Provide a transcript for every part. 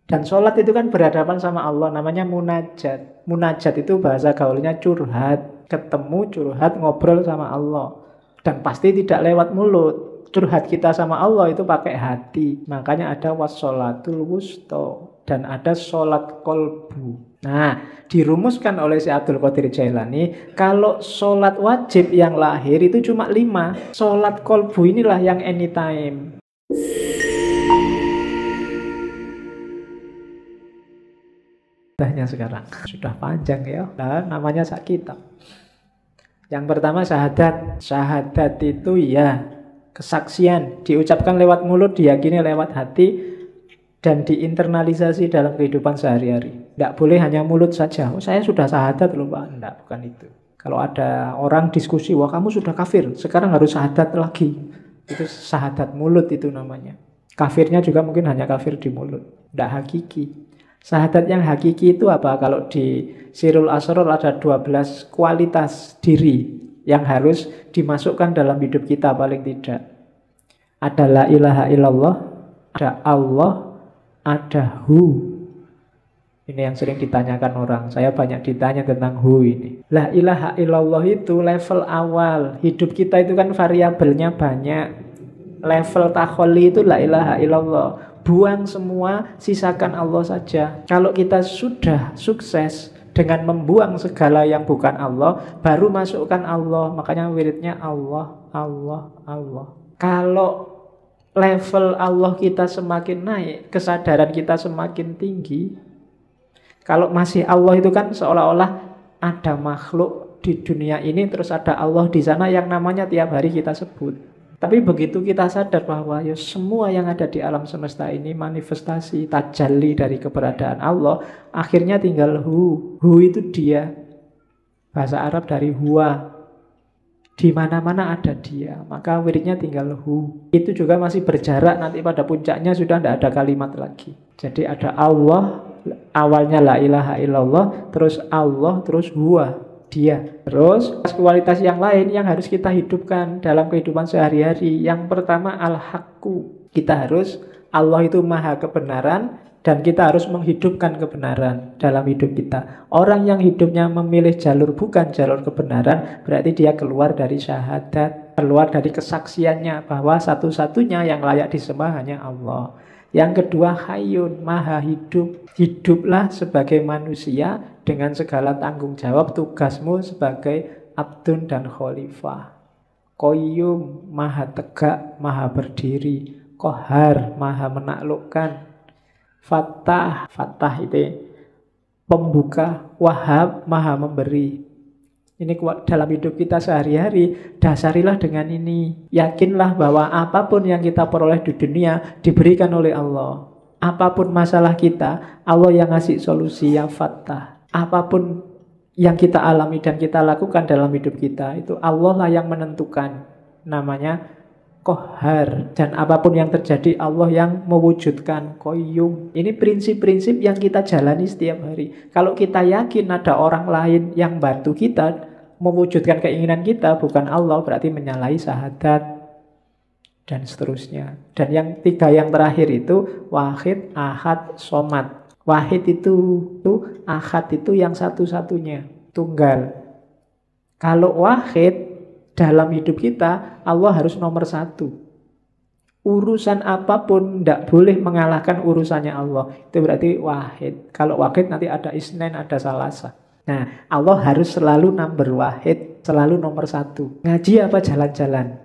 Dan sholat itu kan berhadapan sama Allah, namanya munajat. Munajat itu bahasa gaulnya curhat, ketemu curhat ngobrol sama Allah. Dan pasti tidak lewat mulut. Curhat kita sama Allah itu pakai hati. Makanya ada wassolatul wusto. Dan ada sholat kolbu. Nah, dirumuskan oleh si Abdul Qadir Jailani, kalau sholat wajib yang lahir itu cuma 5. Sholat kolbu inilah yang anytime. Sudahnya sekarang. Sudah panjang ya. Nah, namanya sak kitab. Yang pertama syahadat. Syahadat itu ya kesaksian. Diucapkan lewat mulut, diyakini lewat hati, dan diinternalisasi dalam kehidupan sehari-hari. Tidak boleh hanya mulut saja. Oh, saya sudah syahadat loh Pak. Tidak, bukan itu. Kalau ada orang diskusi, wah kamu sudah kafir, sekarang harus syahadat lagi. Itu syahadat mulut itu namanya. Kafirnya juga mungkin hanya kafir di mulut. Tidak hakiki. Syahadat yang hakiki itu apa? Kalau di Sirul Asror ada 12 kualitas diri yang harus dimasukkan dalam hidup kita paling tidak. Ada la ilaha illallah, ada Allah, ada Hu. Ini yang sering ditanyakan orang. Saya banyak ditanya tentang Hu ini. La ilaha illallah itu level awal. Hidup kita itu kan variabelnya banyak. Level takholi itu la ilaha illallah. Buang semua, sisakan Allah saja. Kalau kita sudah sukses dengan membuang segala yang bukan Allah, baru masukkan Allah. Makanya wiridnya Allah, Allah, Allah. Kalau level Allah kita semakin naik, kesadaran kita semakin tinggi. Kalau masih Allah itu kan seolah-olah ada makhluk di dunia ini, terus ada Allah di sana yang namanya tiap hari kita sebut. Tapi begitu kita sadar bahwa ya semua yang ada di alam semesta ini manifestasi, tajalli dari keberadaan Allah, akhirnya tinggal Hu. Hu itu dia. Bahasa Arab dari huwa. Di mana-mana ada dia. Maka wiridnya tinggal Hu. Itu juga masih berjarak, nanti pada puncaknya sudah tidak ada kalimat lagi. Jadi ada Allah, awalnya la ilaha illallah, terus Allah, terus huwa. Dia. Terus kualitas yang lain yang harus kita hidupkan dalam kehidupan sehari-hari. Yang pertama al-haqqu. Kita harus, Allah itu maha kebenaran, dan kita harus menghidupkan kebenaran dalam hidup kita. Orang yang hidupnya memilih jalur bukan jalur kebenaran, berarti dia keluar dari syahadat, keluar dari kesaksiannya bahwa satu-satunya yang layak disembah hanya Allah. Yang kedua hayyun, maha hidup. Hiduplah sebagai manusia dengan segala tanggung jawab tugasmu sebagai abdun dan khalifah. Qayyum, maha tegak, maha berdiri. Qahar, maha menaklukkan. Fattah, fattah itu pembuka. Wahhab, maha memberi. Ini dalam hidup kita sehari-hari, dasarilah dengan ini. Yakinlah bahwa apapun yang kita peroleh di dunia diberikan oleh Allah. Apapun masalah kita, Allah yang ngasih solusi, ya Fattah. Apapun yang kita alami dan kita lakukan dalam hidup kita, itu Allah lah yang menentukan. Namanya Qahar. Dan apapun yang terjadi, Allah yang mewujudkan. Qayyum. Ini prinsip-prinsip yang kita jalani setiap hari. Kalau kita yakin ada orang lain yang bantu kita mewujudkan keinginan kita, bukan Allah, berarti menyalahi syahadat, dan seterusnya. Dan yang tiga yang terakhir itu wahid, ahad, somad. Wahid itu ahad itu yang satu-satunya, tunggal. Kalau wahid dalam hidup kita, Allah harus nomor satu. Urusan apapun tidak boleh mengalahkan urusannya Allah. Itu berarti wahid. Kalau wahid nanti ada isnen, ada salasa. Nah, Allah harus selalu number wahid, selalu nomor satu. Ngaji apa jalan-jalan?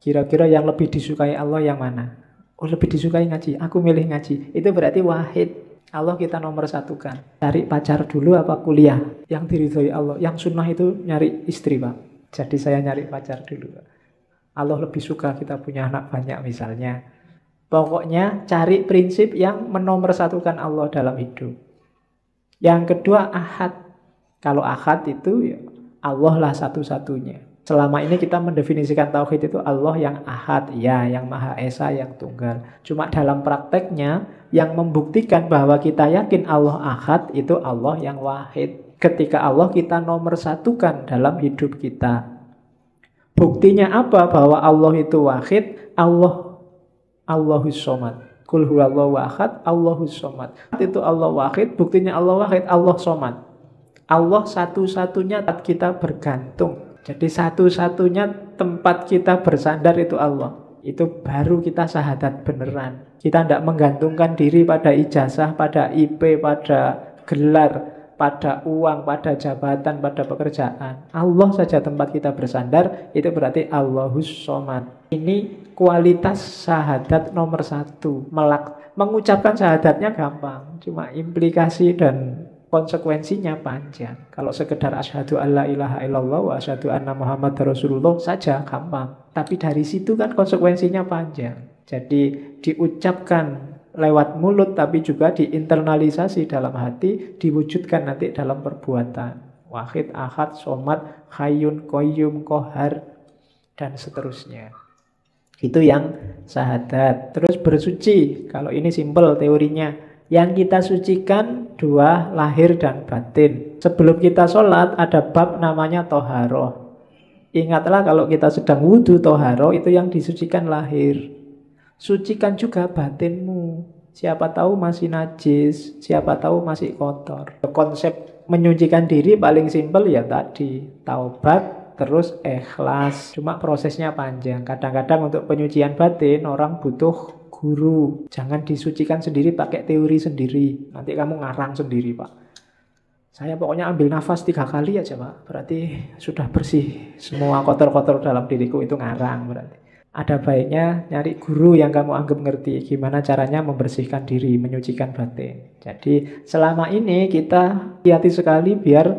Kira-kira yang lebih disukai Allah yang mana? Oh, lebih disukai ngaji. Aku milih ngaji. Itu berarti wahid. Allah kita nomor satukan. Cari pacar dulu apa kuliah? Yang diridhoi Allah. Yang sunnah itu nyari istri, Pak. Jadi saya nyari pacar dulu, Pak. Allah lebih suka kita punya anak banyak misalnya. Pokoknya cari prinsip yang menomorsatukan Allah dalam hidup. Yang kedua ahad. Kalau ahad itu ya Allah lah satu-satunya. Selama ini kita mendefinisikan tauhid itu Allah yang ahad, ya, yang maha esa, yang tunggal. Cuma dalam prakteknya yang membuktikan bahwa kita yakin Allah ahad itu Allah yang wahid. Ketika Allah kita nomorsatukan dalam hidup kita. Buktinya apa bahwa Allah itu wahid? Allahus somad. Qul huwallahu ahad, Allahus somad. Itu Allah wahid, buktinya Allah wahid, Allah somad. Allah satu-satunya tempat kita bergantung. Jadi satu-satunya tempat kita bersandar itu Allah. Itu baru kita syahadat beneran. Kita tidak menggantungkan diri pada ijazah, pada IP, pada gelar, pada uang, pada jabatan, pada pekerjaan. Allah saja tempat kita bersandar, itu berarti Allahus somad. Ini kualitas syahadat nomor 1. Mengucapkan syahadatnya gampang, cuma implikasi dan konsekuensinya panjang. Kalau sekedar asyhadu alla ilaha illallah wa asyhadu anna Muhammad Rasulullah saja gampang. Tapi dari situ kan konsekuensinya panjang. Jadi diucapkan lewat mulut tapi juga diinternalisasi dalam hati, diwujudkan nanti dalam perbuatan. Wahid, ahad, somad, hayyun, qayyum, qahar, dan seterusnya. Itu yang syahadat. Terus bersuci. Kalau ini simpel teorinya. Yang kita sucikan 2, lahir dan batin. Sebelum kita sholat ada bab namanya toharoh. Ingatlah kalau kita sedang wudhu toharoh, itu yang disucikan lahir. Sucikan juga batinmu. Siapa tahu masih najis, siapa tahu masih kotor. Konsep menyucikan diri paling simpel ya tadi, taubat terus ikhlas. Cuma prosesnya panjang. Kadang-kadang untuk penyucian batin orang butuh guru. Jangan disucikan sendiri pakai teori sendiri. Nanti kamu ngarang sendiri, Pak. Saya pokoknya ambil nafas 3 kali aja, Pak. Berarti sudah bersih. Semua kotor-kotor dalam diriku itu ngarang berarti. Ada baiknya nyari guru yang kamu anggap ngerti gimana caranya membersihkan diri, menyucikan batin. Jadi selama ini kita hati-hati sekali biar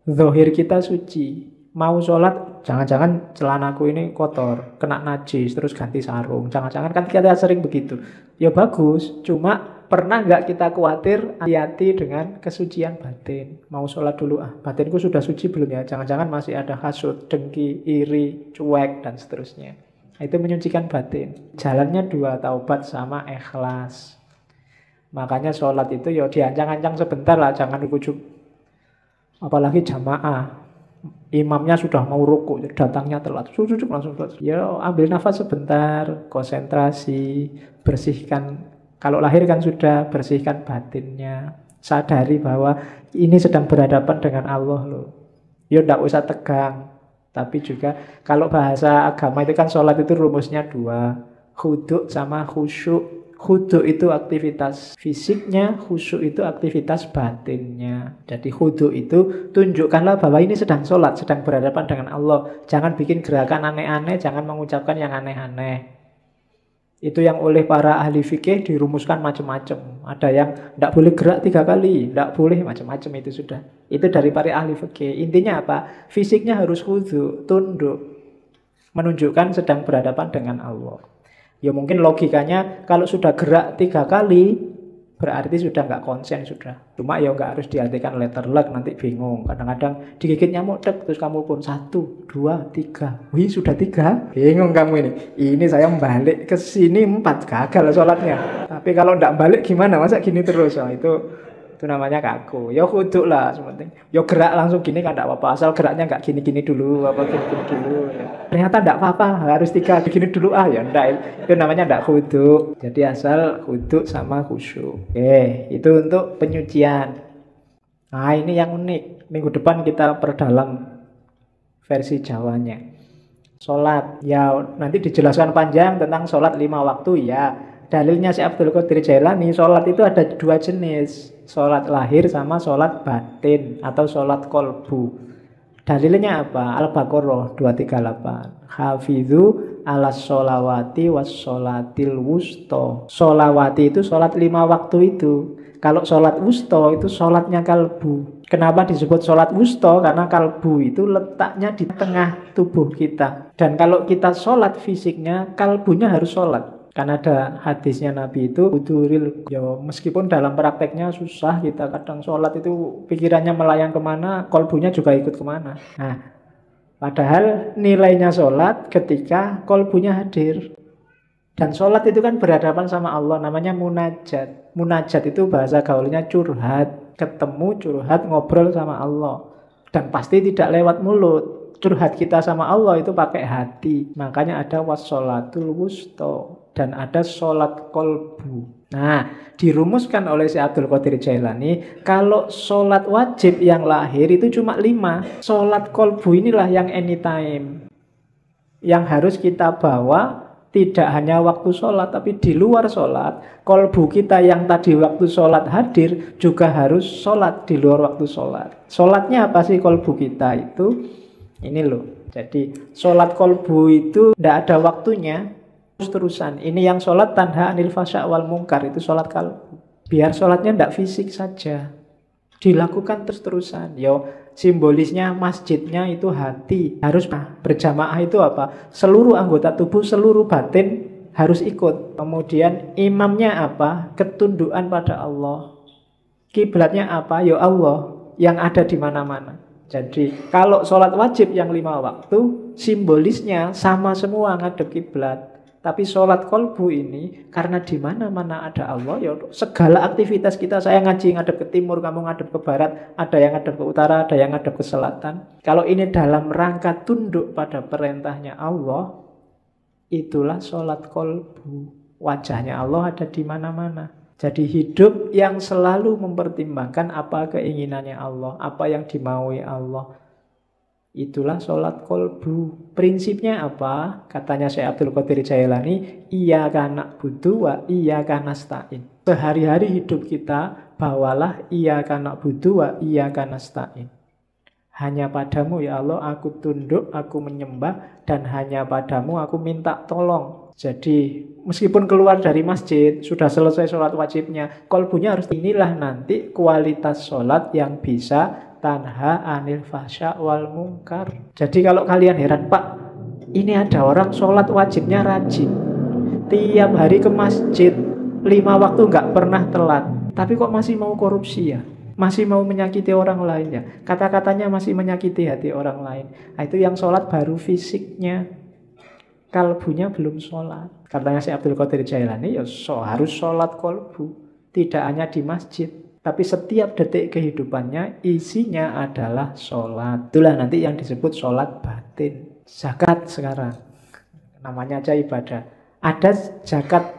zahir kita suci. Mau sholat, jangan-jangan celanaku ini kotor, kena najis, terus ganti sarung. Jangan-jangan kan kita sering begitu. Ya bagus, cuma pernah nggak kita khawatir hati-hati dengan kesucian batin. Mau sholat dulu, batinku sudah suci belum ya? Jangan-jangan masih ada hasud, dengki, iri, cuek, dan seterusnya. Itu menyucikan batin. Jalannya 2, taubat sama ikhlas. Makanya sholat itu ya diancang-ancang sebentar lah, jangan ujuk. Apalagi jamaah. Imamnya sudah mau rukuk, datangnya telat. Sujuk langsung telat. Ya ambil nafas sebentar, konsentrasi, bersihkan. Kalau lahir kan sudah, bersihkan batinnya. Sadari bahwa ini sedang berhadapan dengan Allah loh. Ya tidak usah tegang. Tapi juga kalau bahasa agama itu kan sholat itu rumusnya 2. Khudu' sama khusyuk. Khudu' itu aktivitas fisiknya, khusyuk itu aktivitas batinnya. Jadi khudu' itu tunjukkanlah bahwa ini sedang sholat, sedang berhadapan dengan Allah. Jangan bikin gerakan aneh-aneh, jangan mengucapkan yang aneh-aneh. Itu yang oleh para ahli fikih dirumuskan macam-macam. Ada yang tidak boleh gerak 3 kali, tidak boleh macam-macam, itu sudah. Itu dari para ahli fikih. Intinya apa? Fisiknya harus khudu', tunduk, menunjukkan sedang berhadapan dengan Allah. Ya mungkin logikanya kalau sudah gerak 3 kali berarti sudah nggak konsen sudah. Cuma ya nggak harus diartikan letter luck, nanti bingung. Kadang-kadang digigit nyamuk terus kamu pun 1, 2, 3. Wih sudah 3, bingung kamu ini. Ini saya balik ke sini 4, gagal sholatnya. Tapi kalau nggak balik gimana? Masa gini terus? Oh, itu namanya kaku. Ya khudu lah sementing. Ya gerak langsung gini kan tidak apa-apa. Asal geraknya nggak gini-gini dulu, apa gini-gini dulu. Ya. Ternyata tidak apa-apa, harus 3 begini dulu ya enggak. Itu namanya tidak khudu. Jadi asal khudu sama khusyuk. Oke, itu untuk penyucian. Nah ini yang unik. Minggu depan kita perdalam versi Jawanya. Sholat, ya nanti dijelaskan panjang tentang sholat 5 waktu ya. Dalilnya si Abdul Qadir Jailani, sholat itu ada 2 jenis. Sholat lahir sama sholat batin atau sholat kolbu. Dalilnya apa? Al-Baqarah 238. Hafidhu ala sholawati was sholatil wusto. Sholawati itu sholat 5 waktu itu. Kalau sholat wusto itu sholatnya kalbu. Kenapa disebut sholat wusto? Karena kalbu itu letaknya di tengah tubuh kita. Dan kalau kita sholat fisiknya, kalbunya harus sholat. Kan ada hadisnya Nabi itu uduril. Ya, meskipun dalam prakteknya susah, kita kadang sholat itu pikirannya melayang kemana, kolbunya juga ikut kemana. Nah, padahal nilainya sholat ketika kolbunya hadir. Dan sholat itu kan berhadapan sama Allah, namanya munajat. Munajat itu bahasa gaulnya curhat, ketemu curhat ngobrol sama Allah. Dan pasti tidak lewat mulut. Curhat kita sama Allah itu pakai hati. Makanya ada wassolatul wusto. dan ada sholat kolbu. Nah, dirumuskan oleh Syekh Abdul Qadir Jailani, kalau sholat wajib yang lahir itu cuma 5. Sholat kolbu inilah yang anytime, yang harus kita bawa. Tidak hanya waktu sholat, tapi di luar sholat. Kolbu kita yang tadi waktu sholat hadir, juga harus sholat di luar waktu sholat. Sholatnya apa sih kolbu kita itu? Ini loh. Jadi sholat kolbu itu tidak ada waktunya, terus-terusan. Ini yang sholat tanha anil fasya' wal mungkar, itu sholat kalbu. Biar sholatnya tidak fisik saja, dilakukan terus-terusan. Yo, simbolisnya masjidnya itu hati. Harus berjamaah itu apa? Seluruh anggota tubuh, seluruh batin harus ikut. Kemudian imamnya apa? Ketundukan pada Allah. Kiblatnya apa? Ya Allah yang ada di mana-mana. Jadi kalau sholat wajib yang 5 waktu, simbolisnya sama semua ngadep kiblat. Tapi sholat kolbu ini, karena di mana-mana ada Allah, ya segala aktivitas kita, saya ngaji ngadep ke timur, kamu ngadep ke barat, ada yang ngadep ke utara, ada yang ngadep ke selatan. Kalau ini dalam rangka tunduk pada perintahnya Allah, itulah sholat kolbu. Wajahnya Allah ada di mana-mana. Jadi hidup yang selalu mempertimbangkan apa keinginannya Allah, apa yang dimaui Allah. Itulah sholat kolbu. Prinsipnya apa? Katanya Syekh Abdul Qadir Jailani, iyyaka na'budu wa iyyaka nasta'in. Sehari-hari hidup kita, bawalah iyyaka na'budu wa iyyaka nasta'in. Hanya padamu ya Allah aku tunduk, aku menyembah, dan hanya padamu aku minta tolong. Jadi meskipun keluar dari masjid, sudah selesai sholat wajibnya, kolbunya harus inilah nanti kualitas sholat yang bisa tanha anil fasya wal mungkar. Jadi kalau kalian heran, Pak, ini ada orang sholat wajibnya rajin, tiap hari ke masjid, 5 waktu nggak pernah telat, tapi kok masih mau korupsi ya? Masih mau menyakiti orang lain ya? Kata-katanya masih menyakiti hati orang lain. Nah, itu yang sholat baru fisiknya, kalbunya belum sholat. Katanya Syekh Abdul Qadir Jailani, ya harus sholat kolbu. Tidak hanya di masjid, tapi setiap detik kehidupannya isinya adalah sholat. Itulah nanti yang disebut sholat batin. Zakat sekarang, namanya aja ibadah. Ada zakat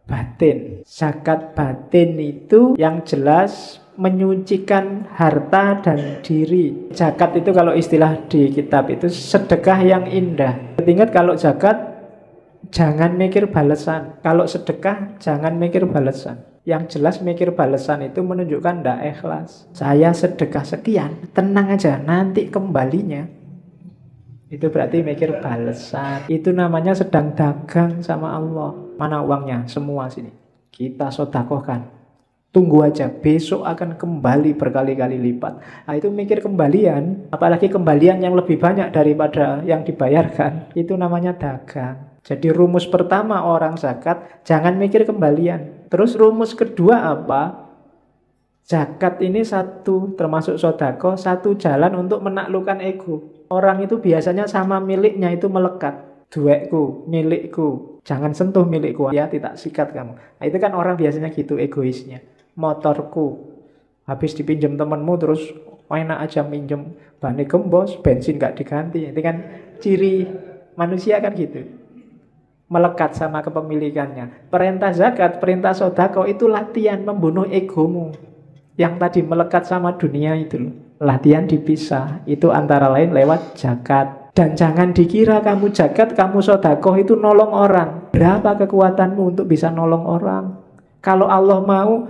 batin. Zakat batin itu yang jelas menyucikan harta dan diri. Zakat itu kalau istilah di kitab itu sedekah yang indah. Ingat kalau zakat jangan mikir balasan. Kalau sedekah jangan mikir balasan. Yang jelas mikir balasan itu menunjukkan tidak ikhlas. Saya sedekah sekian, tenang aja, nanti kembalinya. Itu berarti mikir balasan. Itu namanya sedang dagang sama Allah. Mana uangnya? Semua sini. Kita sedekahkan. Tunggu aja, besok akan kembali berkali-kali lipat. Nah, itu mikir kembalian, apalagi kembalian yang lebih banyak daripada yang dibayarkan. Itu namanya dagang. Jadi rumus pertama orang zakat, jangan mikir kembalian. Terus rumus kedua apa? Zakat ini satu, termasuk sodako, satu jalan untuk menaklukkan ego. Orang itu biasanya sama miliknya itu melekat. Duekku, milikku, jangan sentuh milikku, ya tidak sikat kamu. Nah, itu kan orang biasanya gitu egoisnya. Motorku, habis dipinjam temanmu terus enak aja minjem, ban gembos, bensin gak diganti. Itu kan ciri manusia kan gitu, melekat sama kepemilikannya. Perintah zakat, perintah sodako itu latihan membunuh egomu yang tadi melekat sama dunia itu loh. Latihan dipisah, itu antara lain lewat zakat. Dan jangan dikira kamu zakat, kamu sodako itu nolong orang. Berapa kekuatanmu untuk bisa nolong orang? Kalau Allah mau,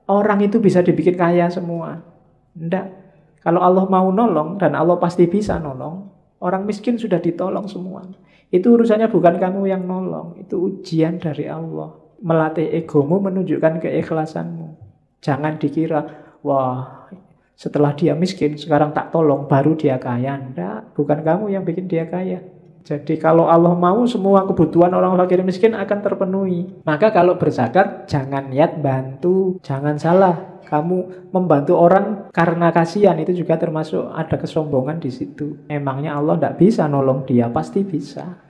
orang itu bisa dibikin kaya semua. Enggak. Kalau Allah mau nolong, dan Allah pasti bisa nolong, orang miskin sudah ditolong semua. Itu urusannya bukan kamu yang nolong. Itu ujian dari Allah. Melatih egomu menunjukkan keikhlasanmu. Jangan dikira, wah setelah dia miskin, sekarang tak tolong, baru dia kaya. Enggak, bukan kamu yang bikin dia kaya. Jadi kalau Allah mau, semua kebutuhan orang fakir miskin akan terpenuhi. Maka kalau berzakat, jangan niat bantu. Jangan salah, kamu membantu orang karena kasihan, itu juga termasuk ada kesombongan di situ. Emangnya Allah tidak bisa nolong dia? Pasti bisa.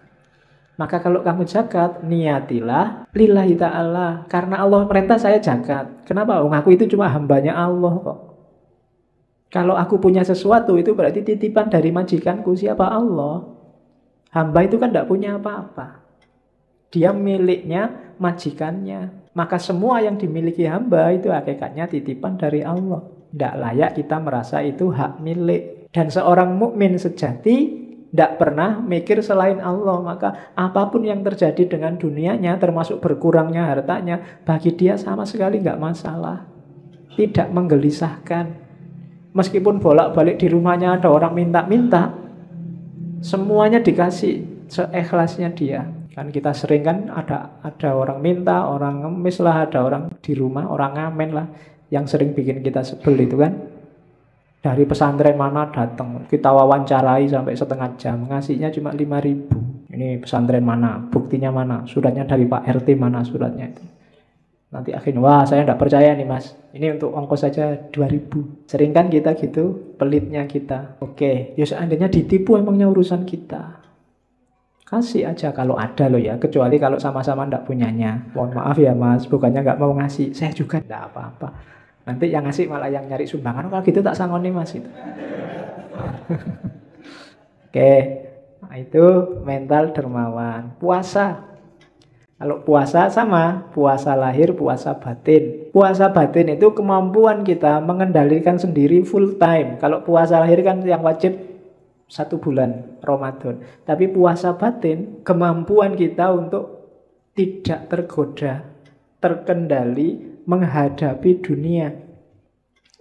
Maka kalau kamu zakat, niatilah lillahi ta'ala. Karena Allah perintah saya zakat. Kenapa? Aku itu cuma hambanya Allah kok. Kalau aku punya sesuatu, itu berarti titipan dari majikanku. Siapa? Allah. Hamba itu kan tidak punya apa-apa. Dia miliknya majikannya. Maka semua yang dimiliki hamba itu hakikatnya titipan dari Allah. Tidak layak kita merasa itu hak milik. Dan seorang mukmin sejati tidak pernah mikir selain Allah. Maka apapun yang terjadi dengan dunianya, termasuk berkurangnya hartanya, bagi dia sama sekali nggak masalah. Tidak menggelisahkan. Meskipun bolak-balik di rumahnya ada orang minta-minta, semuanya dikasih seikhlasnya dia. Kan kita sering kan ada orang minta, orang ngemis lah, ada orang di rumah, orang ngamen lah, yang sering bikin kita sebel itu kan. Dari pesantren mana datang, kita wawancarai sampai setengah jam, ngasihnya cuma 5.000. Ini pesantren mana, buktinya mana, suratnya dari Pak RT mana suratnya itu. Nanti akhirnya, wah saya tidak percaya nih mas, ini untuk ongkos saja 2.000. Sering kan kita gitu, pelitnya kita. Oke, ya seandainya ditipu emangnya urusan kita. Kasih aja kalau ada loh ya, kecuali kalau sama-sama tidak punyanya. Mohon maaf ya mas, bukannya nggak mau ngasih, saya juga tidak apa-apa. Nanti yang ngasih malah yang nyari sumbangan, kalau gitu tak sangoni mas itu. Oke, nah itu mental dermawan. Puasa. Kalau puasa sama, puasa lahir, puasa batin. Puasa batin itu kemampuan kita mengendalikan sendiri full time. Kalau puasa lahir kan yang wajib 1 bulan Ramadan. Tapi puasa batin, kemampuan kita untuk tidak tergoda, terkendali, menghadapi dunia.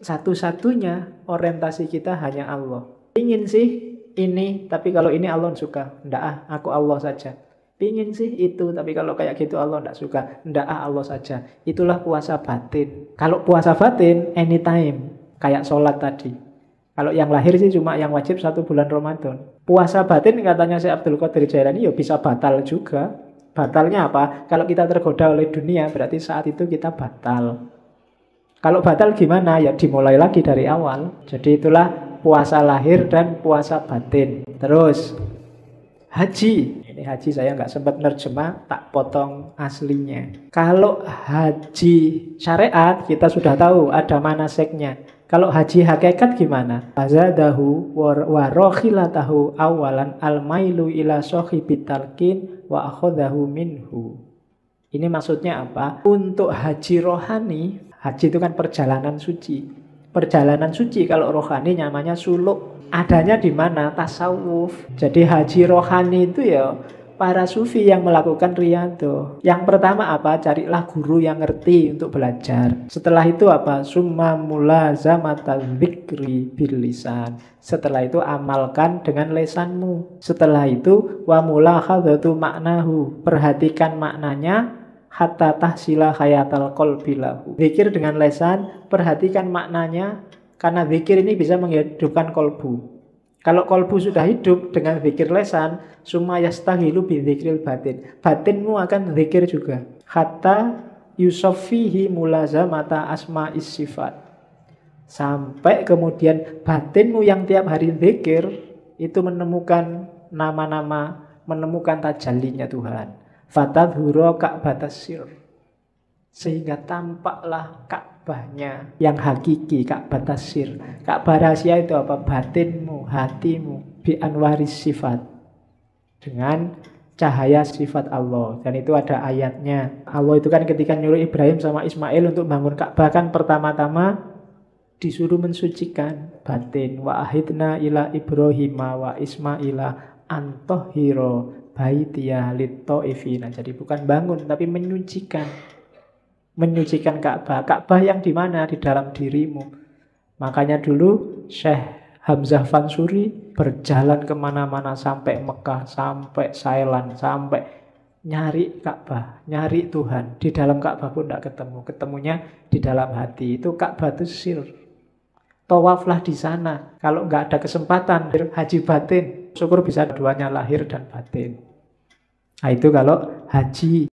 Satu-satunya orientasi kita hanya Allah. Ingin sih ini, tapi kalau ini Allah suka. Nggak aku Allah saja. Pingin sih itu, tapi kalau kayak gitu Allah tidak suka. Ndak Allah saja. Itulah puasa batin. Kalau puasa batin, anytime. Kayak sholat tadi. Kalau yang lahir sih cuma yang wajib 1 bulan Ramadan. Puasa batin katanya Syekh Abdul Qadir Jailani ya bisa batal juga. Batalnya apa? Kalau kita tergoda oleh dunia, berarti saat itu kita batal. Kalau batal gimana? Ya dimulai lagi dari awal. Jadi itulah puasa lahir dan puasa batin. Terus haji. Ini haji saya nggak sempat nerjemah, tak potong aslinya. Kalau haji syariat kita sudah tahu ada manasiknya. Kalau haji hakikat gimana? Azadahu wa rokhilatahu awalan al-mailu ila sohibit talqin wa akhadahu minhu. Ini maksudnya apa? Untuk haji rohani, haji itu kan perjalanan suci. Perjalanan suci kalau rohani namanya suluk. Adanya di mana? Tasawuf. Jadi haji rohani itu ya para sufi yang melakukan riyadhah. Yang pertama apa? Carilah guru yang ngerti untuk belajar. Setelah itu apa? Summa mulazamatal dzikri bil lisan. Setelah itu amalkan dengan lesanmu. Setelah itu wa mulahadzatu maknahu. Perhatikan maknanya hatta tahsila hayatal qalbi lahu. Zikir dengan lesan, perhatikan maknanya. Karena zikir ini bisa menghidupkan kolbu. Kalau kolbu sudah hidup dengan zikir lesan, summa yastahilu bidzikril batin. Batinmu akan zikir juga. Hatta yusaffihi mulazamata asma'is sifat. Sampai kemudian batinmu yang tiap hari zikir itu menemukan nama-nama, menemukan tajallinya Tuhan. Fatadhura ka'batas sir. Sehingga tampaklah Ka'bahnya yang hakiki, Ka'bah tasir. Ka'bah rahasia itu apa? Batinmu, hatimu, bi anwaris sifat. Dengan cahaya sifat Allah. Dan itu ada ayatnya. Allah itu kan ketika nyuruh Ibrahim sama Ismail untuk bangun Ka'bah kan pertama-tama disuruh mensucikan batin. Wa ahidna ila Ibrahima wa Ismaila antohiro baitiyah lit-ta'ifina. Jadi bukan bangun tapi menyucikan. Menyucikan Ka'bah. Ka'bah yang di mana? Di dalam dirimu. Makanya dulu Syekh Hamzah Fansuri berjalan kemana-mana sampai Mekah, sampai Thailand, sampai nyari Ka'bah, nyari Tuhan. Di dalam Ka'bah pun tidak ketemu. Ketemunya di dalam hati. Itu Ka'bah itu sir. Tawaflah di sana. Kalau nggak ada kesempatan haji batin, syukur bisa duanya lahir dan batin. Nah itu kalau haji.